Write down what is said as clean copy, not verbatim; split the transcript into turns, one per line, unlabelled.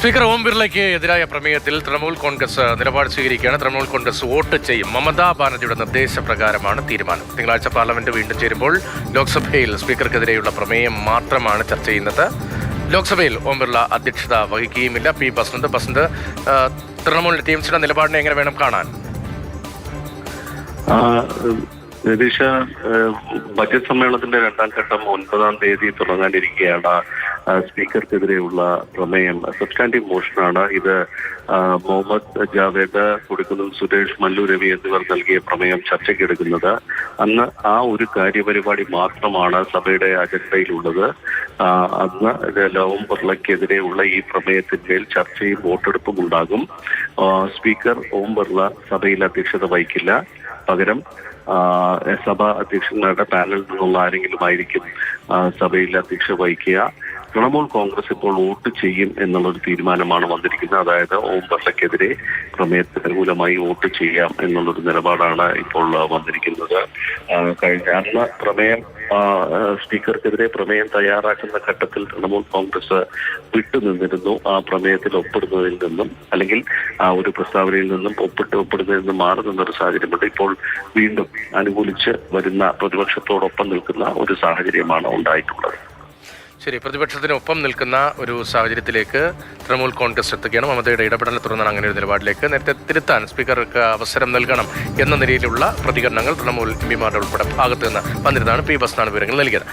Speaker ഓം ബിർളയ്ക്ക് എതിരായ പ്രമേയത്തിൽ തൃണമൂൽ കോൺഗ്രസ് നിലപാട് സ്വീകരിക്കുകയാണ്. തൃണമൂൽ കോൺഗ്രസ് വോട്ട് ചെയ്യും. മമതാ ബാനർജിയുടെ നിർദ്ദേശപ്രകാരമാണ് തീരുമാനം. തിങ്കളാഴ്ച പാർലമെന്റ് വീണ്ടും ചേരുമ്പോൾ ലോക്സഭയിൽ സ്പീക്കർക്കെതിരെയുള്ള പ്രമേയം മാത്രമാണ് ചർച്ച ചെയ്യുന്നത്. ലോക്സഭയിൽ ഓം ബിർള അധ്യക്ഷത വഹിക്കുകയുമില്ല. പി ബസന്ത് തൃണമൂലിന്റെ ടിഎംസിയുടെ നിലപാടിനെ എങ്ങനെ വേണം കാണാൻ?
രതീഷ, ബജറ്റ് സമ്മേളനത്തിന്റെ രണ്ടാം ഘട്ടം 9-ാം തീയതി തുടങ്ങാനിരിക്കുകയാണ്. സ്പീക്കർക്കെതിരെയുള്ള പ്രമേയം സബ്സ്റ്റാൻറ്റീവ് മോഷനാണ്. ഇത് മുഹമ്മദ് ജാവേദ്, കൊടിക്കുന്നിൽ സുരേഷ്, മല്ലു രവി എന്നിവർ നൽകിയ പ്രമേയം ചർച്ചയ്ക്കെടുക്കുന്നത്. അന്ന് ആ ഒരു കാര്യപരിപാടി മാത്രമാണ് സഭയുടെ അജണ്ടയിലുള്ളത്. അന്ന് ഓം ബിർളയ്ക്കെതിരെയുള്ള ഈ പ്രമേയത്തിന്മേൽ ചർച്ചയും വോട്ടെടുപ്പും ഉണ്ടാകും. സ്പീക്കർ ഓം ബിർള സഭയിൽ അധ്യക്ഷത വഹിക്കില്ല. പകരം സഭാ അധ്യക്ഷന്മാരുടെ പാനലിൽ നിന്നുള്ള ആരെങ്കിലും ആയിരിക്കും സഭയിൽ അധ്യക്ഷത വഹിക്കുക. തൃണമൂൽ കോൺഗ്രസ് ഇപ്പോൾ വോട്ട് ചെയ്യും എന്നുള്ളൊരു തീരുമാനമാണ് വന്നിരിക്കുന്നത്. അതായത് ഓം ബിർളയ്ക്കെതിരെ പ്രമേയത്തിന് അനുകൂലമായി വോട്ട് ചെയ്യാം എന്നുള്ളൊരു നിലപാടാണ് ഇപ്പോൾ വന്നിരിക്കുന്നത്. അന്ന് പ്രമേയം സ്പീക്കർക്കെതിരെ പ്രമേയം തയ്യാറാക്കുന്ന ഘട്ടത്തിൽ തൃണമൂൽ കോൺഗ്രസ് വിട്ടുനിന്നിരുന്നു. ആ പ്രമേയത്തിൽ ഒപ്പിടുന്നതിൽ നിന്നും, അല്ലെങ്കിൽ ആ ഒരു പ്രസ്താവനയിൽ നിന്നും ഒപ്പിടുന്നതിൽ നിന്നും മാറി നിന്നൊരു സാഹചര്യമുണ്ട്. ഇപ്പോൾ വീണ്ടും അനുകൂലിച്ച് വരുന്ന പ്രതിപക്ഷത്തോടൊപ്പം നിൽക്കുന്ന ഒരു സാഹചര്യമാണ് ഉണ്ടായിട്ടുള്ളത്.
ശരി, പ്രതിപക്ഷത്തിനൊപ്പം നിൽക്കുന്ന ഒരു സാഹചര്യത്തിലേക്ക് തൃണമൂൽ കോൺഗ്രസ് എത്തുകയാണ്. മമതയുടെ ഇടപെടലിനെ തുടർന്നാണ് അങ്ങനെ ഒരു നിലപാടിലേക്ക്. നേരത്തെ തിരുത്താൻ സ്പീക്കർക്ക് അവസരം നൽകണം എന്ന നിലയിലുള്ള പ്രതികരണങ്ങൾ തൃണമൂൽ എംപിമാരുടെ ഉൾപ്പെടെ ഭാഗത്ത് നിന്ന് വന്നിരുന്നതാണ്. പി ബസന്താണ് വിവരങ്ങൾ നൽകിയത്.